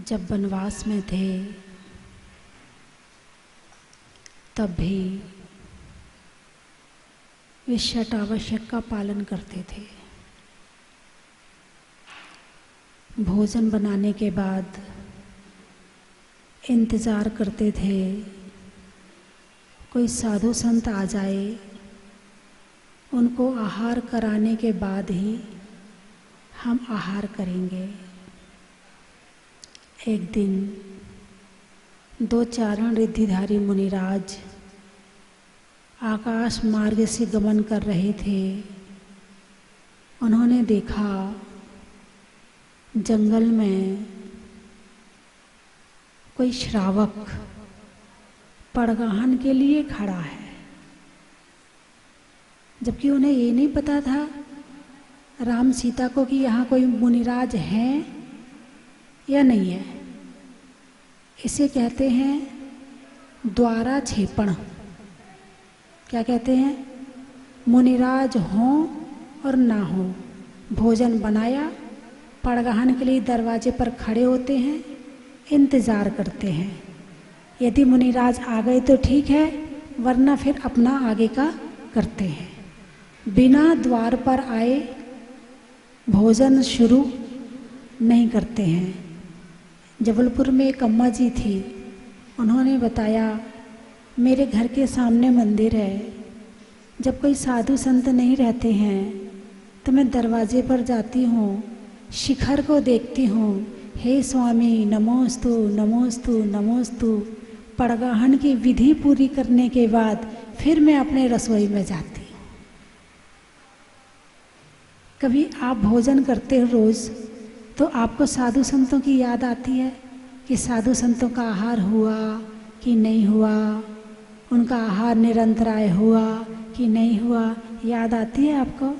जब वनवास में थे तब भी वे षट आवश्यक का पालन करते थे। भोजन बनाने के बाद इंतज़ार करते थे कोई साधु संत आ जाए, उनको आहार कराने के बाद ही हम आहार करेंगे। एक दिन दो चारण रिद्धिधारी मुनिराज आकाश मार्ग से गमन कर रहे थे। उन्होंने देखा जंगल में कोई श्रावक पड़गाहन के लिए खड़ा है, जबकि उन्हें ये नहीं पता था राम सीता को कि यहाँ कोई मुनिराज है या नहीं है। इसे कहते हैं द्वारा छेपण। क्या कहते हैं? मुनिराज हों और ना हो, भोजन बनाया, पड़गाहन के लिए दरवाजे पर खड़े होते हैं, इंतज़ार करते हैं। यदि मुनिराज आ गए तो ठीक है, वरना फिर अपना आगे का करते हैं। बिना द्वार पर आए भोजन शुरू नहीं करते हैं। जबलपुर में एक अम्मा जी थी, उन्होंने बताया मेरे घर के सामने मंदिर है, जब कोई साधु संत नहीं रहते हैं तो मैं दरवाजे पर जाती हूँ, शिखर को देखती हूँ, हे स्वामी नमोस्तु नमोस्तु नमोस्तु। पड़गाहन की विधि पूरी करने के बाद फिर मैं अपने रसोई में जाती हूँ। कभी आप भोजन करते हो रोज़ तो आपको साधु संतों की याद आती है कि साधु संतों का आहार हुआ कि नहीं हुआ, उनका आहार निरंतराय हुआ कि नहीं हुआ, याद आती है आपको?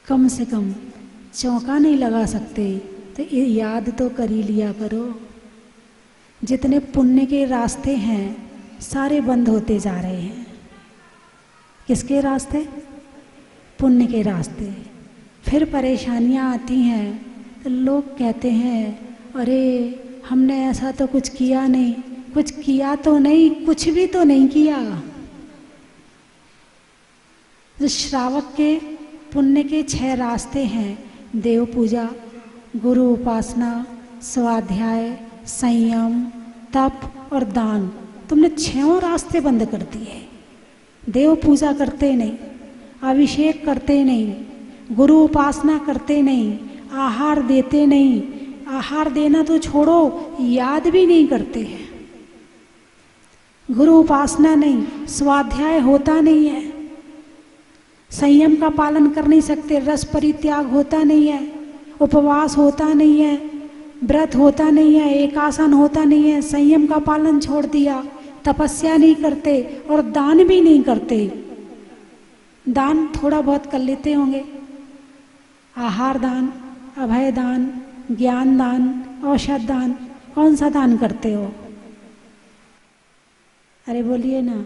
कम से कम चौका नहीं लगा सकते तो ये याद तो कर ही लिया करो। जितने पुण्य के रास्ते हैं सारे बंद होते जा रहे हैं। किसके रास्ते? पुण्य के रास्ते। फिर परेशानियां आती हैं तो लोग कहते हैं अरे हमने ऐसा तो कुछ किया नहीं, कुछ किया तो नहीं, कुछ भी तो नहीं किया। जो श्रावक के पुण्य के 6 रास्ते हैं, देव पूजा, गुरु उपासना, स्वाध्याय, संयम, तप और दान, तुमने 6 रास्ते बंद कर दिए। देव पूजा करते नहीं, अभिषेक करते नहीं, गुरु उपासना करते नहीं, आहार देते नहीं, आहार देना तो छोड़ो याद भी नहीं करते हैं। गुरु उपासना नहीं, स्वाध्याय होता नहीं है, संयम का पालन कर नहीं सकते, रस परित्याग होता नहीं है, उपवास होता नहीं है, व्रत होता नहीं है, एकासन होता नहीं है, संयम का पालन छोड़ दिया, तपस्या नहीं करते और दान भी नहीं करते। दान थोड़ा बहुत कर लेते होंगे, आहार दान, अभय दान, ज्ञान दान, औषध दान, कौन सा दान करते हो? अरे बोलिए ना।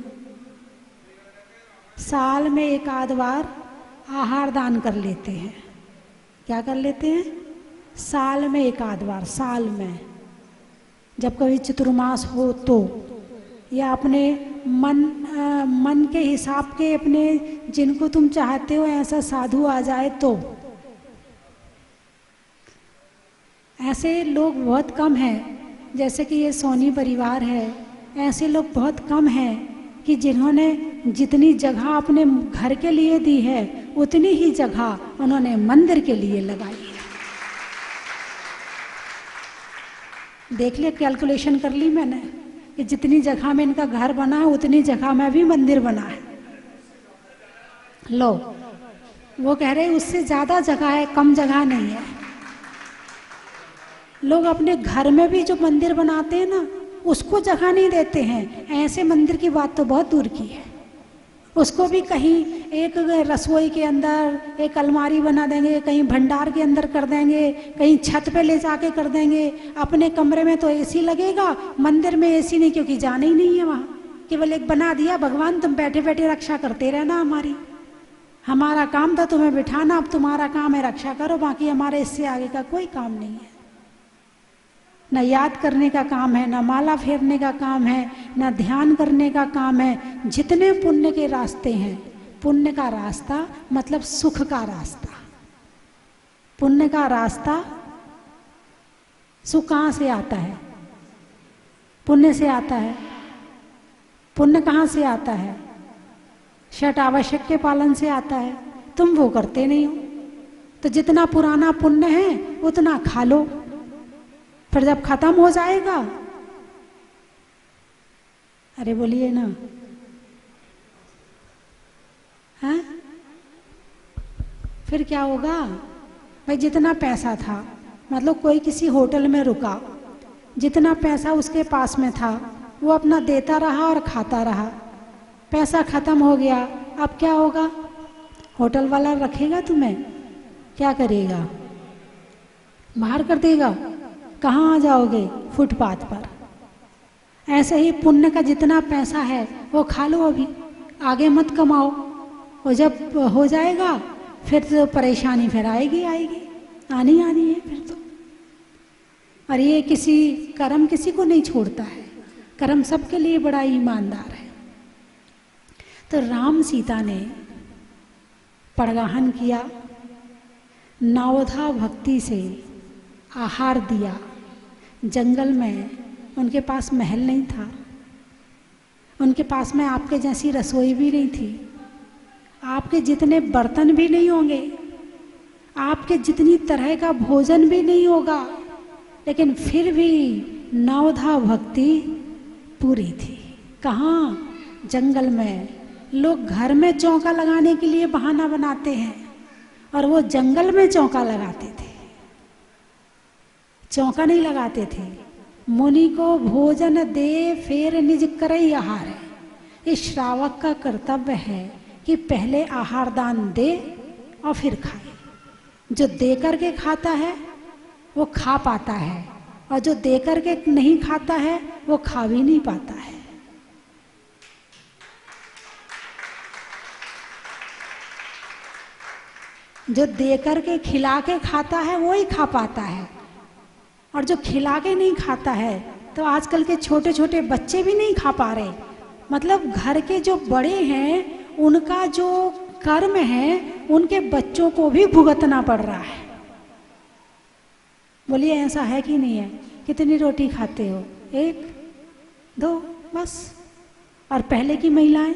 साल में एक आध बार आहार दान कर लेते हैं। क्या कर लेते हैं? साल में एक आध बार, साल में जब कभी चतुर्मास हो तो, या अपने मन के हिसाब के, अपने जिनको तुम चाहते हो ऐसा साधु आ जाए तो। ऐसे लोग बहुत कम हैं, जैसे कि ये सोनी परिवार है, ऐसे लोग बहुत कम हैं कि जिन्होंने जितनी जगह अपने घर के लिए दी है उतनी ही जगह उन्होंने मंदिर के लिए लगाई है। देख ले, कैलकुलेशन कर ली मैंने कि जितनी जगह में इनका घर बना है उतनी जगह में भी मंदिर बना है। लो, वो कह रहे उससे ज़्यादा जगह है, कम जगह नहीं है। लोग अपने घर में भी जो मंदिर बनाते हैं ना, उसको जगह नहीं देते हैं। ऐसे मंदिर की बात तो बहुत दूर की है। उसको भी कहीं एक रसोई के अंदर एक अलमारी बना देंगे, कहीं भंडार के अंदर कर देंगे, कहीं छत पे ले जाके कर देंगे। अपने कमरे में तो एसी लगेगा, मंदिर में एसी नहीं, क्योंकि जाना ही नहीं है वहाँ। केवल एक बना दिया, भगवान तुम बैठे बैठे रक्षा करते रहना हमारी, हमारा काम था तुम्हें बिठाना, अब तुम्हारा काम है रक्षा करो, बाकी हमारे इससे आगे का कोई काम नहीं है। न याद करने का काम है, न माला फेरने का काम है, न ध्यान करने का काम है। जितने पुण्य के रास्ते हैं, पुण्य का रास्ता मतलब सुख का रास्ता। पुण्य का रास्ता, सुख कहाँ से आता है? पुण्य से आता है। पुण्य कहाँ से आता है? षट आवश्यक के पालन से आता है। तुम वो करते नहीं हो, तो जितना पुराना पुण्य है उतना खा लो, फिर जब खत्म हो जाएगा, अरे बोलिए ना, हैं? फिर क्या होगा भाई? जितना पैसा था, मतलब कोई किसी होटल में रुका, जितना पैसा उसके पास में था वो अपना देता रहा और खाता रहा। पैसा खत्म हो गया, अब क्या होगा? होटल वाला रखेगा तुम्हें? क्या करेगा? बाहर कर देगा। कहाँ आ जाओगे? फुटपाथ पर। ऐसे ही पुण्य का जितना पैसा है वो खा लो, अभी आगे मत कमाओ, और जब हो जाएगा फिर तो परेशानी फिर आएगी आनी है फिर तो। और ये कर्म किसी को नहीं छोड़ता है, कर्म सबके लिए बड़ा ईमानदार है। तो राम सीता ने पड़गाहन किया, नवधा भक्ति से आहार दिया। जंगल में उनके पास महल नहीं था, उनके पास में आपके जैसी रसोई भी नहीं थी, आपके जितने बर्तन भी नहीं होंगे, आपके जितनी तरह का भोजन भी नहीं होगा, लेकिन फिर भी नवधा भक्ति पूरी थी। कहाँ? जंगल में। लोग घर में चौका लगाने के लिए बहाना बनाते हैं, और वो जंगल में चौका लगाते थे। चौका नहीं लगाते थे। मुनि को भोजन दे फिर निज करई आहार है। इस श्रावक का कर्तव्य है कि पहले आहार दान दे और फिर खाए। जो दे करके खाता है वो खा पाता है, और जो दे करके नहीं खाता है वो खा भी नहीं पाता है। जो दे करके खिला के खाता है वो ही खा पाता है, और जो खिला के नहीं खाता है, तो आजकल के छोटे छोटे बच्चे भी नहीं खा पा रहे। मतलब घर के जो बड़े हैं उनका जो कर्म है उनके बच्चों को भी भुगतना पड़ रहा है। बोलिए ऐसा है कि नहीं है? कितनी रोटी खाते हो? 1 2 बस। और पहले की महिलाएं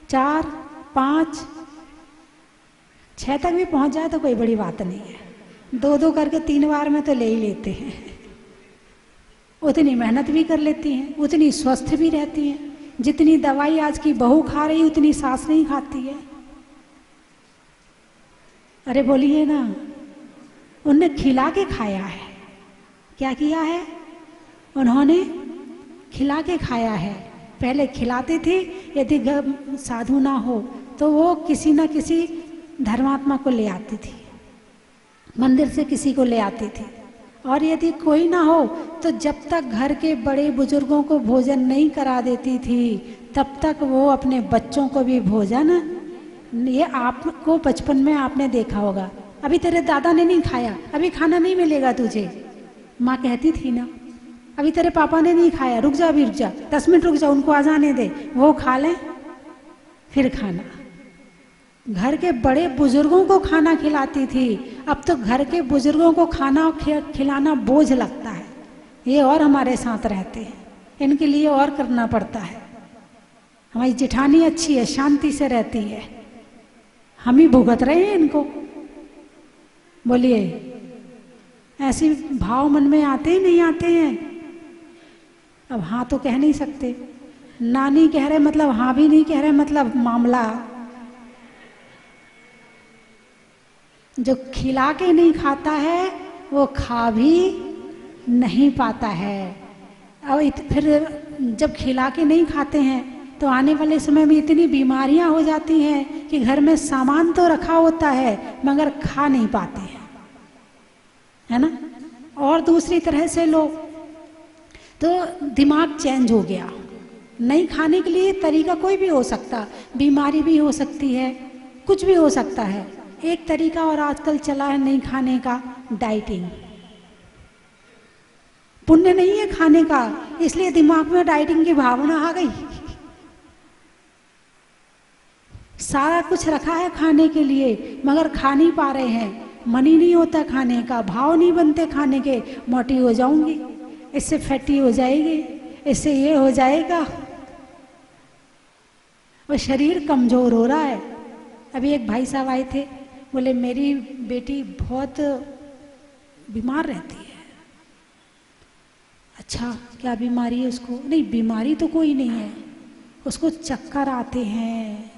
4 5 6 तक भी पहुंच जाए तो कोई बड़ी बात नहीं है। 2 करके 3 बार में तो ले ही लेते हैं। उतनी मेहनत भी कर लेती हैं, उतनी स्वस्थ भी रहती हैं। जितनी दवाई आज की बहू खा रही उतनी सास नहीं खाती है। अरे बोलिए ना, उनने खिला के खाया है। क्या किया है? उन्होंने खिला के खाया है। पहले खिलाते थे, यदि साधु ना हो तो वो किसी न किसी धर्मात्मा को ले आती थी, मंदिर से किसी को ले आती थी। और यदि कोई ना हो तो जब तक घर के बड़े बुजुर्गों को भोजन नहीं करा देती थी तब तक वो अपने बच्चों को भी भोजन, ये आपको बचपन में आपने देखा होगा, अभी तेरे दादा ने नहीं खाया, अभी खाना नहीं मिलेगा तुझे। माँ कहती थी ना, अभी तेरे पापा ने नहीं खाया, रुक जा, अभी रुक जा, 10 मिनट रुक जा, उनको आ जाने दे, वो खा लें फिर खाना। घर के बड़े बुजुर्गों को खाना खिलाती थी। अब तो घर के बुजुर्गों को खाना खिलाना बोझ लगता है। ये और हमारे साथ रहते हैं, इनके लिए और करना पड़ता है। हमारी जेठानी अच्छी है, शांति से रहती है, हम ही भुगत रहे हैं इनको। बोलिए, ऐसे भाव मन में आते ही नहीं आते हैं? अब हाँ तो कह नहीं सकते, ना नहीं कह रहे मतलब हाँ भी नहीं कह रहे, मतलब मामला जो खिला के नहीं खाता है वो खा भी नहीं पाता है। और फिर जब खिला के नहीं खाते हैं तो आने वाले समय में इतनी बीमारियां हो जाती हैं कि घर में सामान तो रखा होता है मगर खा नहीं पाते हैं, है ना। और दूसरी तरह से लोग तो दिमाग चेंज हो गया। नहीं खाने के लिए तरीका कोई भी हो सकता, बीमारी भी हो सकती है, कुछ भी हो सकता है। एक तरीका और आजकल चला है नहीं खाने का, डाइटिंग। पुण्य नहीं है खाने का, इसलिए दिमाग में डाइटिंग की भावना आ गई। सारा कुछ रखा है खाने के लिए, मगर खा नहीं पा रहे हैं। मन ही नहीं होता खाने का, भाव नहीं बनते खाने के। मोटी हो जाऊंगी, इससे फैटी हो जाएगी, इससे ये हो जाएगा, और शरीर कमजोर हो रहा है। अभी एक भाई साहब आए थे, बोले मेरी बेटी बहुत बीमार रहती है। अच्छा, क्या बीमारी है उसको? नहीं, बीमारी तो कोई नहीं है, उसको चक्कर आते हैं,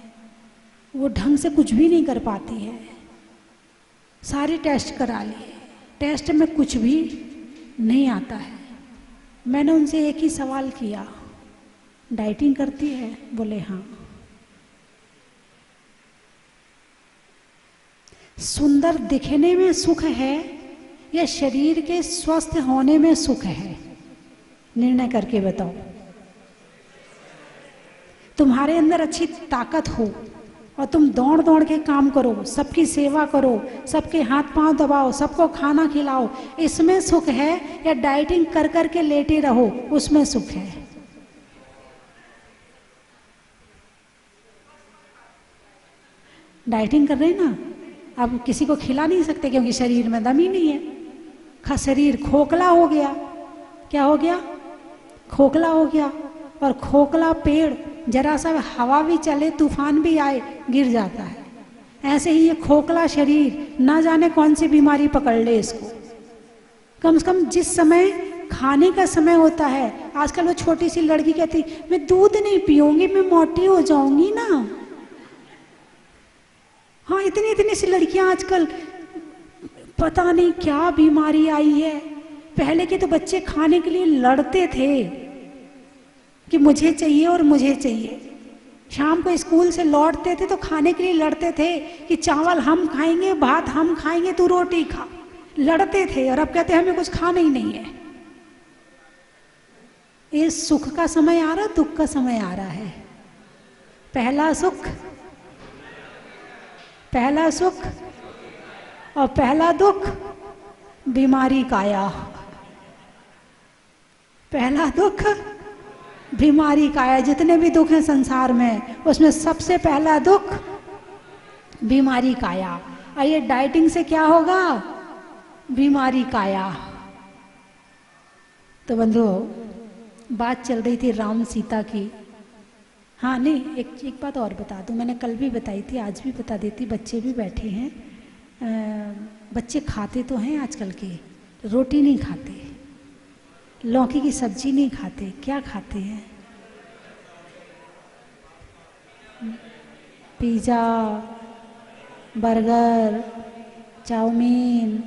वो ढंग से कुछ भी नहीं कर पाती है। सारे टेस्ट करा लिए, टेस्ट में कुछ भी नहीं आता है। मैंने उनसे एक ही सवाल किया, डाइटिंग करती है? बोले हाँ। सुंदर दिखने में सुख है या शरीर के स्वस्थ होने में सुख है? निर्णय करके बताओ। तुम्हारे अंदर अच्छी ताकत हो और तुम दौड़ दौड़ के काम करो, सबकी सेवा करो, सबके हाथ पांव दबाओ, सबको खाना खिलाओ, इसमें सुख है? या डाइटिंग कर कर के लेटे रहो, उसमें सुख है? डाइटिंग कर रहे हैं ना, अब किसी को खिला नहीं सकते क्योंकि शरीर में दम ही नहीं है। शरीर खोखला हो गया। क्या हो गया? खोखला हो गया। और खोखला पेड़ जरा सा हवा भी चले, तूफान भी आए, गिर जाता है। ऐसे ही ये खोखला शरीर ना जाने कौन सी बीमारी पकड़ ले इसको। कम से कम जिस समय खाने का समय होता है, आजकल वो छोटी सी लड़की कहती मैं दूध नहीं पीऊंगी, मैं मोटी हो जाऊंगी ना। हाँ, इतनी इतनी सी लड़कियां आजकल, पता नहीं क्या बीमारी आई है। पहले के तो बच्चे खाने के लिए लड़ते थे कि मुझे चाहिए और मुझे चाहिए। शाम को स्कूल से लौटते थे तो खाने के लिए लड़ते थे कि चावल हम खाएंगे, भात हम खाएंगे, तू रोटी खा। लड़ते थे। और अब कहते हैं हमें कुछ खाना ही नहीं है। ये सुख का समय आ रहा, दुख का समय आ रहा है। पहला सुख और पहला दुख बीमारी काया। पहला दुख बीमारी काया। जितने भी दुख हैं संसार में, उसमें सबसे पहला दुख बीमारी काया। और ये डाइटिंग से क्या होगा? बीमारी काया। तो बंधुओं, बात चल रही थी राम सीता की। हाँ, नहीं, एक बात और बता दूं, मैंने कल भी बताई थी, आज भी बता देती। बच्चे भी बैठे हैं, बच्चे खाते तो हैं आजकल के, रोटी नहीं खाते, लौकी की सब्जी नहीं खाते, क्या खाते हैं? पिज़्ज़ा, बर्गर, चाउमीन,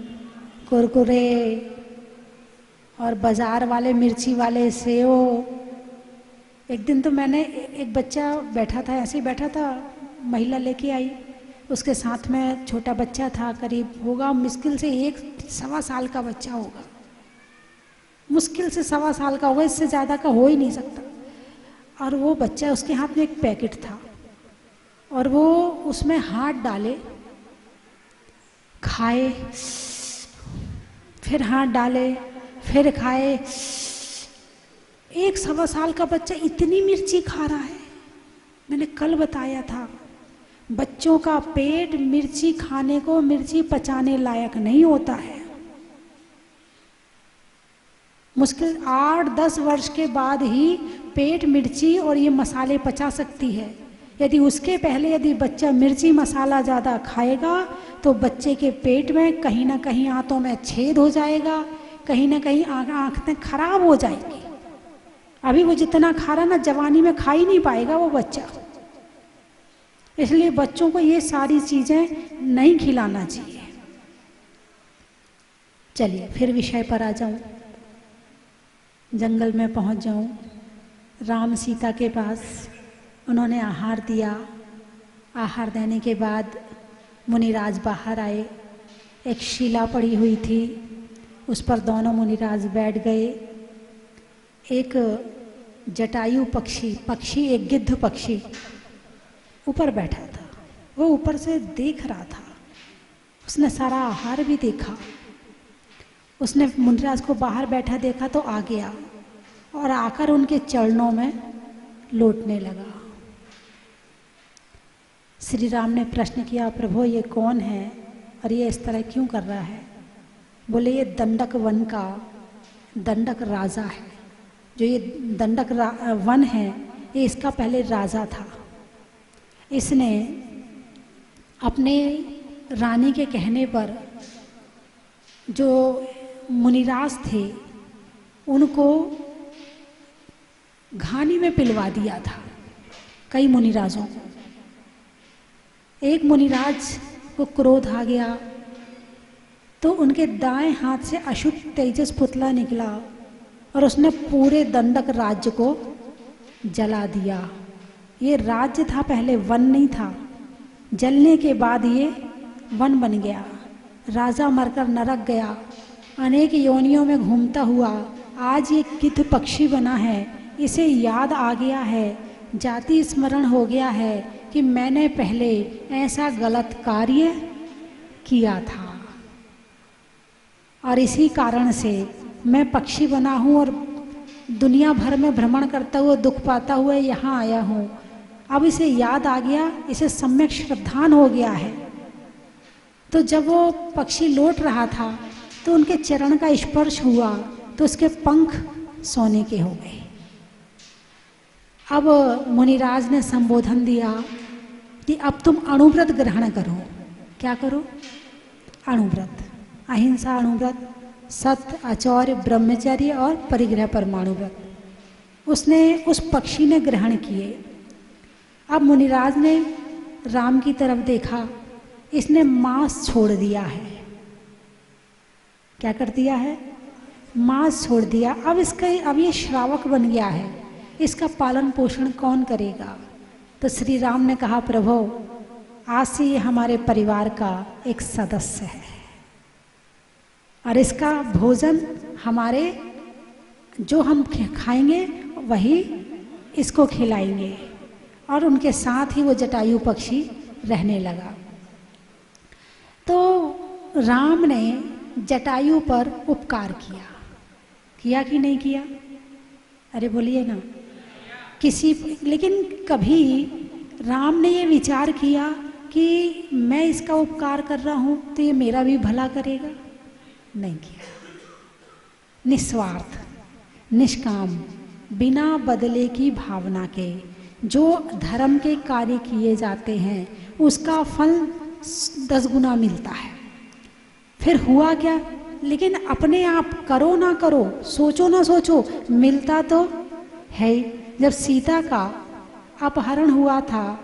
कुरकुरे, और बाज़ार वाले मिर्ची वाले सेव। एक दिन तो मैंने, एक बच्चा बैठा था, ऐसे ही बैठा था, महिला लेके आई, उसके साथ में छोटा बच्चा था, करीब होगा मुश्किल से 1-1.25 साल का बच्चा होगा, मुश्किल से 1.25 साल का होगा, इससे ज़्यादा का हो ही नहीं सकता। और वो बच्चा, उसके हाथ में एक पैकेट था और वो उसमें हाथ डाले, खाए, फिर हाथ डाले, फिर खाए। 1-1.25 साल का बच्चा इतनी मिर्ची खा रहा है। मैंने कल बताया था, बच्चों का पेट मिर्ची खाने को, मिर्ची पचाने लायक नहीं होता है। मुश्किल 8-10 वर्ष के बाद ही पेट मिर्ची और ये मसाले पचा सकती है। यदि उसके पहले यदि बच्चा मिर्ची मसाला ज़्यादा खाएगा तो बच्चे के पेट में कहीं ना कहीं आंतों में छेद हो जाएगा, कहीं ना कहीं आँखें खराब हो जाएगी। अभी वो जितना खा रहा ना, जवानी में खा ही नहीं पाएगा वो बच्चा। इसलिए बच्चों को ये सारी चीज़ें नहीं खिलाना चाहिए। चलिए फिर विषय पर आ जाऊं। जंगल में पहुंच जाऊं, राम सीता के पास, उन्होंने आहार दिया। आहार देने के बाद मुनिराज बाहर आए। एक शिला पड़ी हुई थी, उस पर दोनों मुनिराज बैठ गए। एक जटायु पक्षी, एक गिद्ध पक्षी ऊपर बैठा था। वो ऊपर से देख रहा था, उसने सारा आहार भी देखा। उसने मुनिराज को बाहर बैठा देखा तो आ गया और आकर उनके चरणों में लौटने लगा। श्री राम ने प्रश्न किया, प्रभु ये कौन है और ये इस तरह क्यों कर रहा है? बोले ये दंडक वन का दंडक राजा है। जो ये दंडक वन है ये इसका पहले राजा था। इसने अपने रानी के कहने पर जो मुनिराज थे उनको घानी में पिलवा दिया था, कई मुनिराजों को। एक मुनिराज को क्रोध आ गया तो उनके दाएं हाथ से अशुभ तेजस पुतला निकला और उसने पूरे दंडक राज्य को जला दिया। ये राज्य था पहले, वन नहीं था। जलने के बाद ये वन बन गया। राजा मरकर नरक गया, अनेक योनियों में घूमता हुआ आज ये गिद्ध पक्षी बना है। इसे याद आ गया है, जाति स्मरण हो गया है कि मैंने पहले ऐसा गलत कार्य किया था और इसी कारण से मैं पक्षी बना हूँ और दुनिया भर में भ्रमण करता हुआ दुख पाता हुआ यहाँ आया हूँ। अब इसे याद आ गया, इसे सम्यक श्रद्धान हो गया है। तो जब वो पक्षी लौट रहा था तो उनके चरण का स्पर्श हुआ तो उसके पंख सोने के हो गए। अब मुनिराज ने संबोधन दिया कि अब तुम अणुव्रत ग्रहण करो। क्या करो? अणुव्रत, अहिंसा अणुव्रत, सत्य, आचौर्य, ब्रह्मचर्य और परिग्रह परमाणु व्रत। उसने उस पक्षी ने ग्रहण किए। अब मुनिराज ने राम की तरफ देखा, इसने मांस छोड़ दिया है। क्या कर दिया है? मांस छोड़ दिया। अब ये श्रावक बन गया है, इसका पालन पोषण कौन करेगा? तो श्री राम ने कहा, प्रभु आज से ये हमारे परिवार का एक सदस्य है और इसका भोजन हमारे जो हम खाएंगे वही इसको खिलाएंगे। और उनके साथ ही वो जटायु पक्षी रहने लगा। तो राम ने जटायु पर उपकार किया कि नहीं किया? अरे बोलिए ना। लेकिन कभी राम ने ये विचार किया कि मैं इसका उपकार कर रहा हूँ तो ये मेरा भी भला करेगा? नहीं किया। निस्वार्थ, निष्काम, बिना बदले की भावना के जो धर्म के कार्य किए जाते हैं उसका फल 10 गुना मिलता है। फिर हुआ क्या? लेकिन अपने आप करो ना करो, सोचो ना सोचो, मिलता तो है। जब सीता का अपहरण हुआ था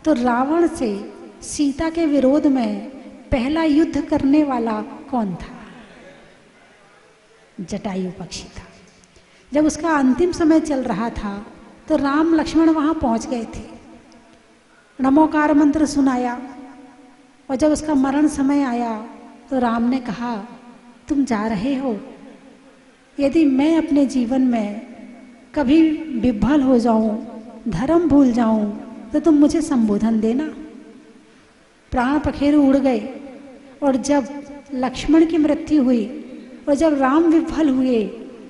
तो रावण से सीता के विरोध में पहला युद्ध करने वाला कौन था? जटायु पक्षी था। जब उसका अंतिम समय चल रहा था तो राम लक्ष्मण वहाँ पहुँच गए थे, नमोकार मंत्र सुनाया। और जब उसका मरण समय आया तो राम ने कहा, तुम जा रहे हो, यदि मैं अपने जीवन में कभी विभल हो जाऊं, धर्म भूल जाऊं तो तुम मुझे संबोधन देना। प्राण पखेरु उड़ गए और जब लक्ष्मण की मृत्यु हुई और जब राम विफल हुए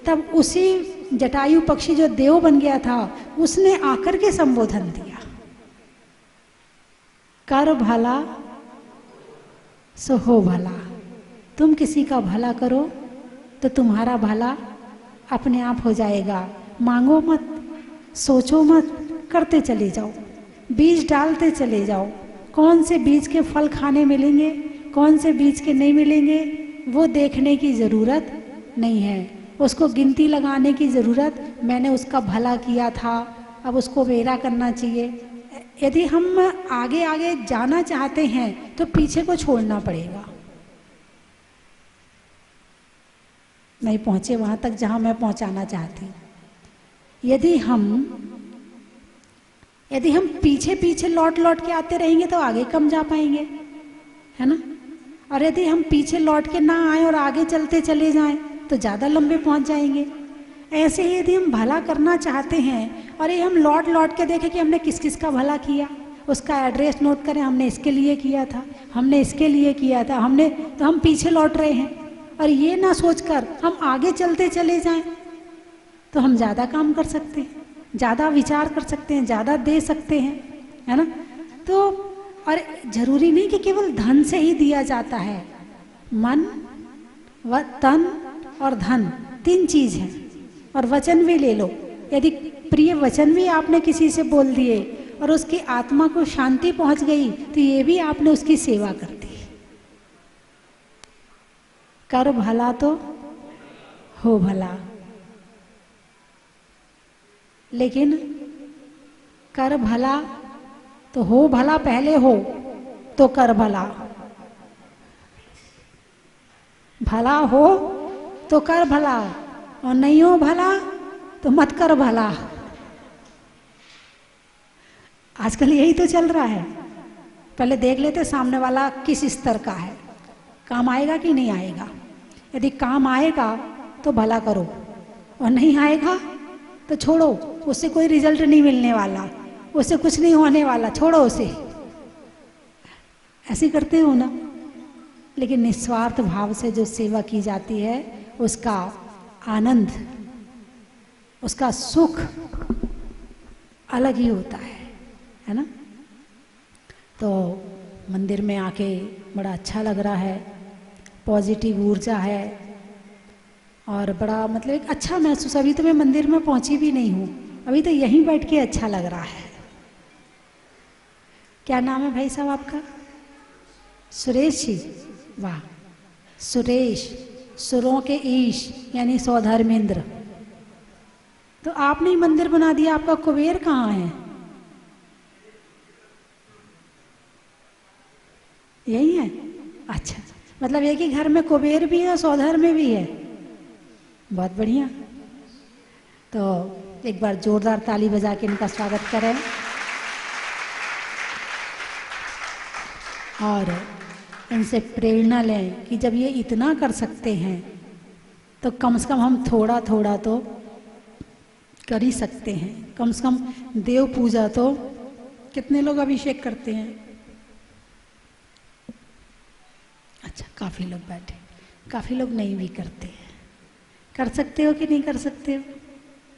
तब उसी जटायु पक्षी जो देव बन गया था उसने आकर के संबोधन दिया, कर भला सो हो भला। तुम किसी का भला करो तो तुम्हारा भला अपने आप हो जाएगा। मांगो मत, सोचो मत, करते चले जाओ, बीज डालते चले जाओ। कौन से बीज के फल खाने मिलेंगे, कौन से बीज के नहीं मिलेंगे, वो देखने की ज़रूरत नहीं है, उसको गिनती लगाने की ज़रूरत। मैंने उसका भला किया था, अब उसको मेरा करना चाहिए। यदि हम आगे आगे जाना चाहते हैं तो पीछे को छोड़ना पड़ेगा। नहीं पहुँचे वहाँ तक जहाँ मैं पहुँचाना चाहती हूँ। यदि हम पीछे पीछे लौट लौट के आते रहेंगे तो आगे कम जा पाएंगे, है ना? और यदि हम पीछे लौट के ना आए और आगे चलते चले जाएं तो ज़्यादा लंबे पहुंच जाएंगे। ऐसे ही यदि हम भला करना चाहते हैं और ये हम लौट लौट के देखें कि हमने किस किस का भला किया, उसका एड्रेस नोट करें, हमने इसके लिए किया था, हमने इसके लिए किया था, हमने, तो हम पीछे लौट रहे हैं। और ये ना सोचकर हम आगे चलते चले जाएं तो हम ज़्यादा काम कर सकते हैं, ज़्यादा विचार कर सकते हैं, ज़्यादा दे सकते हैं, है ना। तो और जरूरी नहीं कि केवल धन से ही दिया जाता है, मन व तन और धन 3 चीज हैं। और वचन भी ले लो, यदि प्रिय वचन भी आपने किसी से बोल दिए और उसकी आत्मा को शांति पहुंच गई तो ये भी आपने उसकी सेवा कर दी। कर भला तो हो भला, लेकिन कर भला तो हो भला, पहले हो तो कर भला, भला हो तो कर भला, और नहीं हो भला तो मत कर भला। आजकल यही तो चल रहा है। पहले देख लेते सामने वाला किस स्तर का है, काम आएगा कि नहीं आएगा। यदि काम आएगा तो भला करो, और नहीं आएगा तो छोड़ो, उससे कोई रिजल्ट नहीं मिलने वाला, उससे कुछ नहीं होने वाला, छोड़ो उसे। ऐसे करते हो ना। लेकिन निस्वार्थ भाव से जो सेवा की जाती है उसका आनंद, उसका सुख अलग ही होता है ना। तो मंदिर में आके बड़ा अच्छा लग रहा है, पॉजिटिव ऊर्जा है और बड़ा मतलब एक अच्छा महसूस। अभी तो मैं मंदिर में पहुंची भी नहीं हूँ, अभी तो यहीं बैठ के अच्छा लग रहा है। क्या नाम है भाई साहब आपका? सुरेश जी। वाह, सुरेश, सुरों के ईश यानी सौधर्मेंद्र। तो आपने ही मंदिर बना दिया, आपका कुबेर कहाँ है? यही है। अच्छा, मतलब एक ही घर में कुबेर भी है और सौधर में भी है। बहुत बढ़िया। तो एक बार जोरदार ताली बजा के इनका स्वागत करें। और इनसे प्रेरणा लें कि जब ये इतना कर सकते हैं तो कम से कम हम थोड़ा थोड़ा तो कर ही सकते हैं। कम से कम देव पूजा तो कितने लोग अभिषेक करते हैं? अच्छा, काफ़ी लोग बैठे, काफ़ी लोग नहीं भी करते हैं। कर सकते हो कि नहीं कर सकते हो?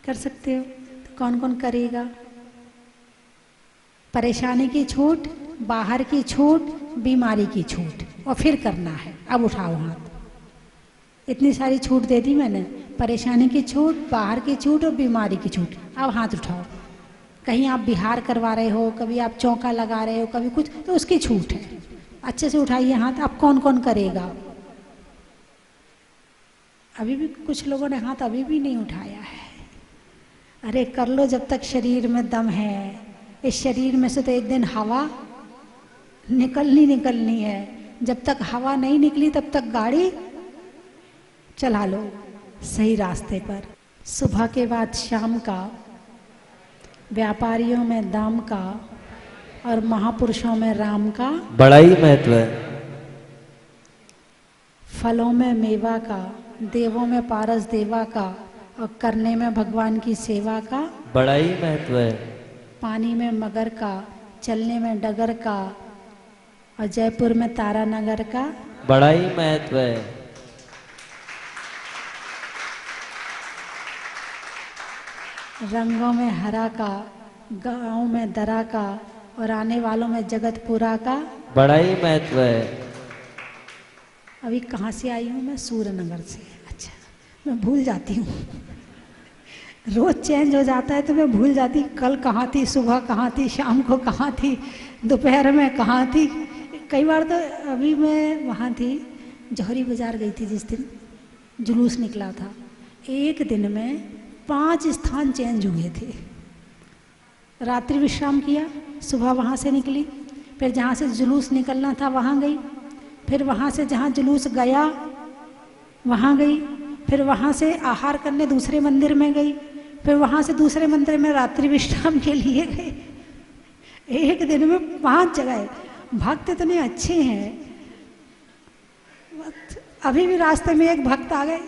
कर सकते हो तो कौन कौन करेगा? परेशानी की छूट, बाहर की छूट, बीमारी की छूट, और फिर करना है। अब उठाओ हाथ। इतनी सारी छूट दे दी मैंने, परेशानी की छूट, बाहर की छूट और बीमारी की छूट। अब हाथ उठाओ। कहीं आप बिहार करवा रहे हो, कभी आप चौका लगा रहे हो, कभी कुछ, तो उसकी छूट है। अच्छे से उठाइए हाथ। अब कौन कौन करेगा? अभी भी कुछ लोगों ने हाथ अभी भी नहीं उठाया है। अरे कर लो जब तक शरीर में दम है। इस शरीर में से तो एक दिन हवा निकलनी है। जब तक हवा नहीं निकली तब तक गाड़ी चला लो सही रास्ते पर। सुबह के बाद शाम का, व्यापारियों में दाम का और महापुरुषों में राम का बड़ा ही महत्व है। फलों में मेवा का, देवों में पारस देवा का और करने में भगवान की सेवा का बड़ा ही महत्व है। पानी में मगर का, चलने में डगर का और जयपुर में तारानगर का बड़ा ही महत्व है। रंगों में हरा का, गाँव में दरा का और आने वालों में जगतपुरा का बड़ा ही महत्व है। अभी कहाँ से आई हूँ मैं? सूर्यनगर से। अच्छा, मैं भूल जाती हूँ, रोज चेंज हो जाता है तो मैं भूल जाती कल कहाँ थी, सुबह कहाँ थी, शाम को कहाँ थी, दोपहर में कहाँ थी। कई बार तो अभी मैं वहाँ थी, जौहरी बाजार गई थी जिस दिन जुलूस निकला था। एक दिन में 5 स्थान चेंज हुए थे। रात्रि विश्राम किया, सुबह वहाँ से निकली, फिर जहाँ से जुलूस निकलना था वहाँ गई, फिर वहाँ से जहाँ जुलूस गया वहाँ गई, फिर वहाँ से आहार करने दूसरे मंदिर में गई, फिर वहाँ से दूसरे मंदिर में रात्रि विश्राम के लिए गए। एक दिन में 5 जगह। भक्त इतने अच्छे हैं। अभी भी रास्ते में एक भक्त आ गए,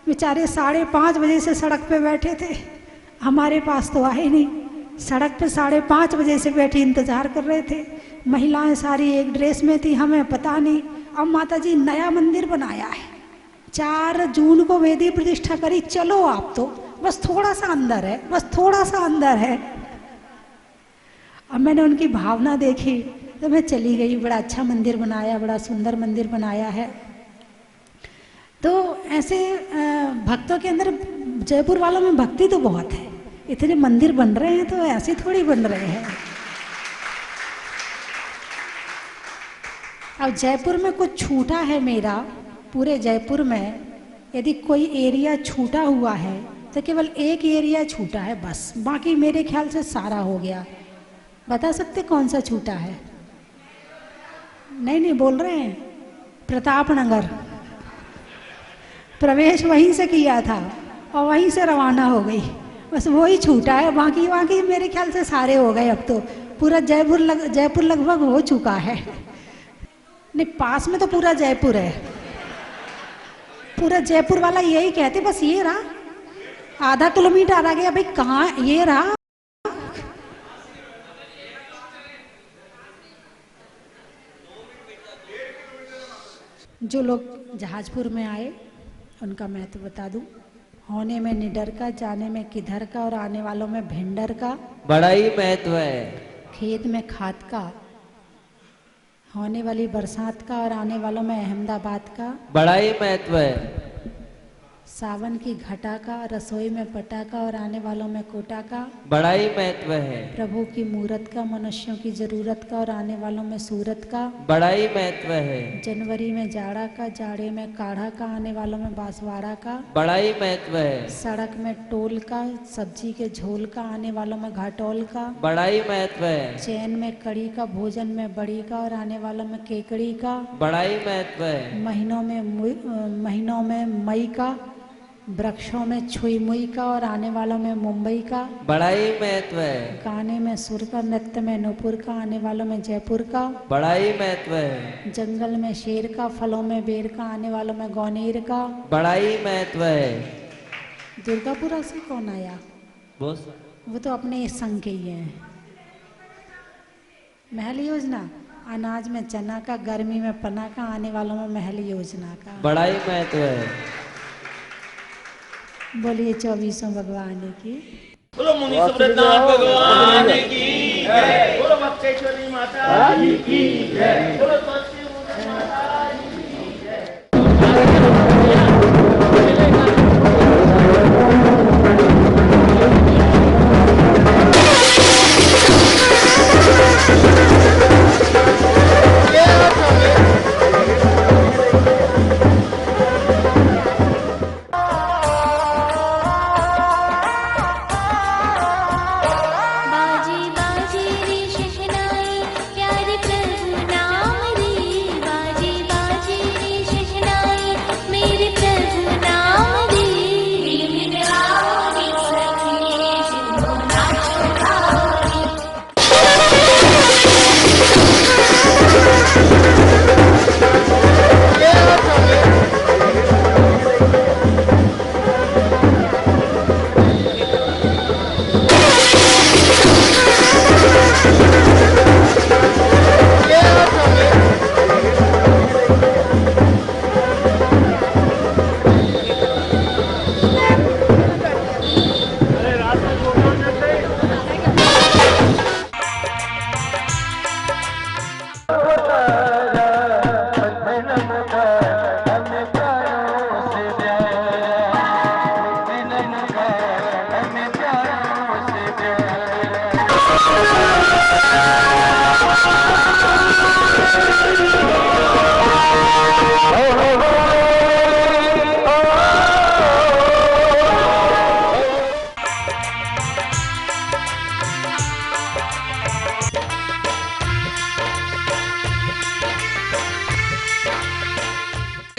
बेचारे 5:30 बजे से सड़क पे बैठे थे, हमारे पास तो आए नहीं। सड़क पे 5:30 बजे से बैठी इंतजार कर रहे थे। महिलाएं सारी एक ड्रेस में थी, हमें पता नहीं। अब माता जी नया मंदिर बनाया है, 4 जून को वेदी प्रतिष्ठा करी, चलो आप तो बस थोड़ा सा अंदर है, बस थोड़ा सा अंदर है। अब मैंने उनकी भावना देखी तो मैं चली गई। बड़ा अच्छा मंदिर बनाया, बड़ा सुंदर मंदिर बनाया है। तो ऐसे भक्तों के अंदर, जयपुर वालों में भक्ति तो बहुत है। इतने मंदिर बन रहे हैं तो ऐसे थोड़ी बन रहे हैं। अब जयपुर में कुछ छूटा है मेरा, पूरे जयपुर में यदि कोई एरिया छूटा हुआ है तो केवल एक एरिया छूटा है बस, बाकी मेरे ख्याल से सारा हो गया। बता सकते कौन सा छूटा है? नहीं बोल रहे हैं। प्रताप नगर, प्रवेश वहीं से किया था और वहीं से रवाना हो गई, बस वही छूटा है। बाकी मेरे ख्याल से सारे हो गए। अब तो पूरा जयपुर लगभग हो चुका है। नहीं, पास में तो पूरा जयपुर है। पूरा जयपुर वाला यही कहते बस ये रहा, आधा किलोमीटर आ गया भाई, कहाँ ये रहा। जो लोग जहाजपुर में आए उनका मैं तो बता दूं, होने में निडर का, जाने में किधर का और आने वालों में भिंडर का बड़ा ही महत्व है। खेत में खाद का, होने वाली बरसात का और आने वालों में अहमदाबाद का बड़ा ही महत्व है। सावन की घटा का, रसोई में पटाखा और आने वालों में कोटा का बड़ा ही महत्व है। प्रभु की मूरत का, मनुष्यों की जरूरत का और आने वालों में सूरत का बड़ा ही महत्व है। जनवरी में जाड़ा का, जाड़े में काढ़ा का, आने वालों में बांसवाड़ा का बड़ा ही महत्व है। सड़क में टोल का, सब्जी के झोल का, आने वालों में घाटोल का बड़ा ही महत्व है। चैन में कड़ी का, भोजन में बड़ी का और आने वालों में केकड़ी का बड़ा ही महत्व है। महीनों में मई का, वृक्षों में छुई मुई का और आने वालों में मुंबई का बड़ा ही महत्व है। गाने में सुर का, नृत्य में नूपुर का, आने वालों में जयपुर का बड़ा ही महत्व है। जंगल में शेर का, फलों में बेर का, आने वालों में गौनेर का बड़ा ही महत्व है। दुर्गापुरा से कौन आया? वो तो अपने संघ के ही हैं। महल योजना, अनाज में चना का, गर्मी में पना का, आने वालों में महल योजना का बड़ा ही महत्व है। बोलिए 24 भगवान की। बोलो मुनि सुब्रतनाथ भगवान की जय। बोलो बक्सेश्वरी माता की जय। बोलो तुलसी माता की जय।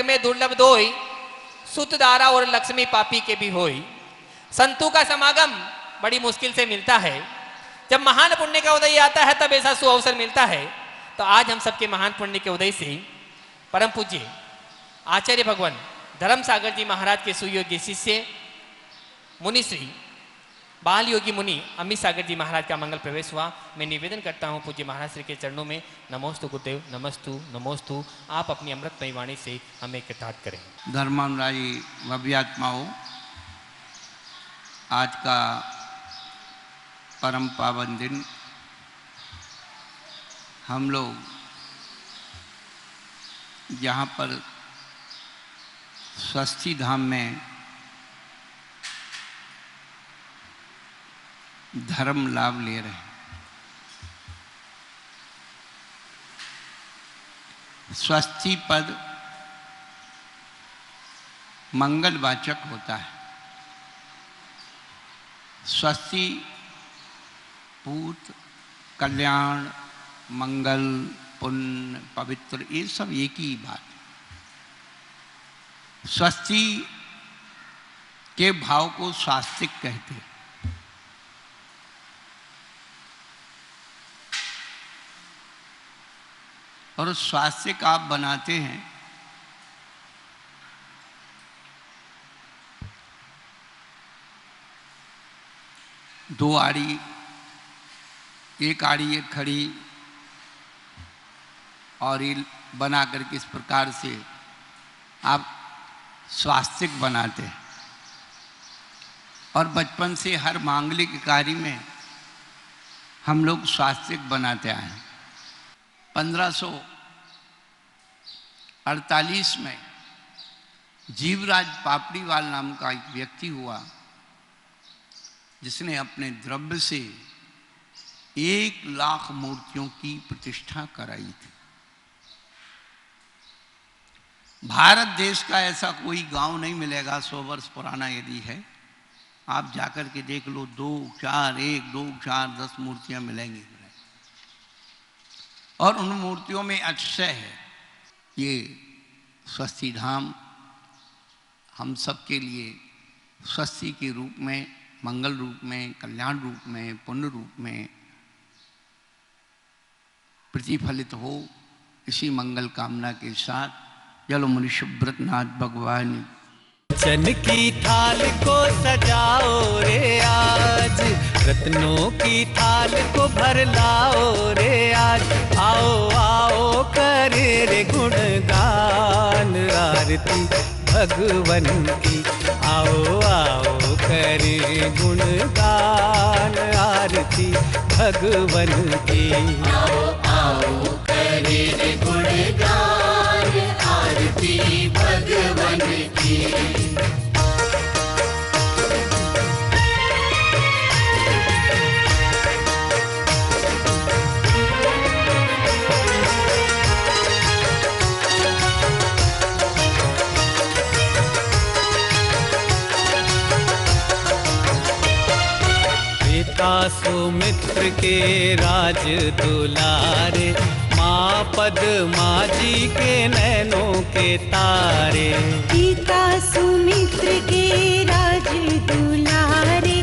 में दुर्लभ दोई, सुत दारा और लक्ष्मी पापी के भी होई। संतों का समागम बड़ी मुश्किल से मिलता है। जब महान पुण्य का उदय आता है तब ऐसा सुअवसर मिलता है। तो आज हम सबके महान पुण्य के उदय से परम पूज्य आचार्य भगवान धर्म सागर जी महाराज के सुयोग्य शिष्य मुनिश्री बाल योगी मुनि अमित सागर जी महाराज का मंगल प्रवेश हुआ। मैं निवेदन करता हूँ पूज्य महाराज श्री के चरणों में नमोस्तु गुरुदेव, नमस्तु नमोस्तु। आप अपनी अमृतमयी वाणी से हमें कृतार्थ करें। धर्मानुरागी भव्यात्माओं, आज का परम पावन दिन हम लोग जहाँ पर स्वस्थी धाम में धर्म लाभ ले रहे हैं। स्वस्थी पद मंगलवाचक होता है। स्वस्ति पूत, कल्याण, मंगल, पुण्य, पवित्र, ये सब एक ही बात है। स्वस्ति के भाव को स्वास्तिक कहते हैं। और स्वास्तिक आप बनाते हैं दो आड़ी, एक आड़ी एक खड़ी और ये बना करके इस प्रकार से आप स्वास्तिक बनाते हैं। और बचपन से हर मांगलिक कार्य में हम लोग स्वास्तिक बनाते आए हैं। 1548 में जीवराज पापड़ीवाल नाम का एक व्यक्ति हुआ जिसने अपने द्रव्य से 1,00,000 मूर्तियों की प्रतिष्ठा कराई थी। भारत देश का ऐसा कोई गांव नहीं मिलेगा 100 वर्ष पुराना यदि है, आप जाकर के देख लो, 2, 4, 1, 2, 4, 10 मूर्तियां मिलेंगी। और उन मूर्तियों में अतिशय है। ये स्वस्ति धाम हम सब के लिए स्वस्ति के रूप में, मंगल रूप में, कल्याण रूप में, पुण्य रूप में प्रतिफलित हो, इसी मंगल कामना के साथ चलो मुनि सुब्रत नाथ भगवान। चन की थाल को सजाओ रे आज, रत्नों की थाल को भर लाओ रे आज। आओ आओ करे रे गुणगान आरती भगवन की। आओ आओ करे गुणगान आरती भगवन की। आओ आओ करे रे गुणगान आरती भगवन की। सुमित्र के राज दुलारे, माँ पद्मा जी के नैनों के तारे। पिता सुमित्र के राज दुलारे,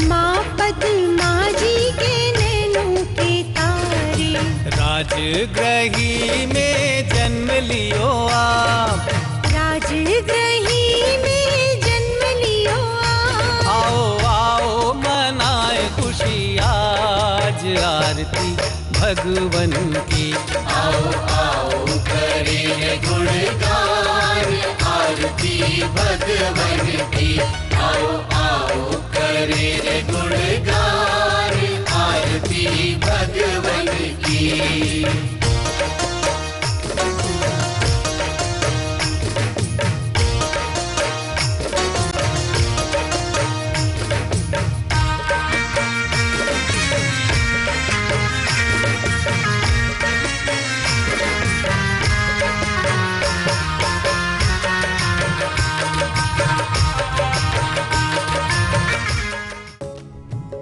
माँ पद्मा जी के नैनों के तारे। राजगृही में जन्म लियो आप, राजगृही में जन्म लियो आप। आओ आओ मनाए खुशी आज आरती भगवन की। आओ आओ करे गुणगान आरती भगवन की। आओ आओ करे गुणगान आरती भगवन की।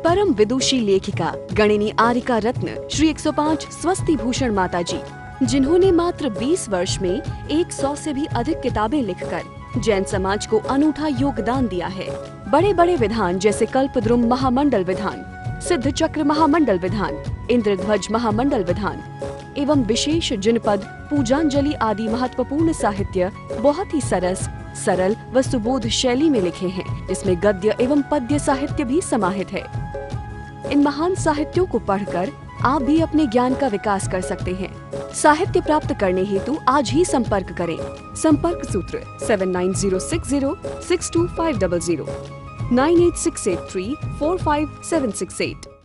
परम विदुषी लेखिका गणिनी आरिका रत्न श्री 105 स्वस्ति भूषण माता जी, जिन्होंने मात्र 20 वर्ष में 100 से भी अधिक किताबें लिखकर जैन समाज को अनूठा योगदान दिया है। बड़े बड़े विधान जैसे कल्पद्रुम महामंडल विधान, सिद्ध चक्र महामंडल विधान, इंद्रध्वज महामंडल विधान एवं विशेष जिनपद पूजांजलि आदि महत्वपूर्ण साहित्य बहुत ही सरस, सरल व सुबोध शैली में लिखे हैं, जिसमें गद्य एवं पद्य साहित्य भी समाहित है। इन महान साहित्यों को पढ़कर आप भी अपने ज्ञान का विकास कर सकते हैं। साहित्य प्राप्त करने हेतु आज ही संपर्क करें। संपर्क सूत्र 7906062500 98683456768।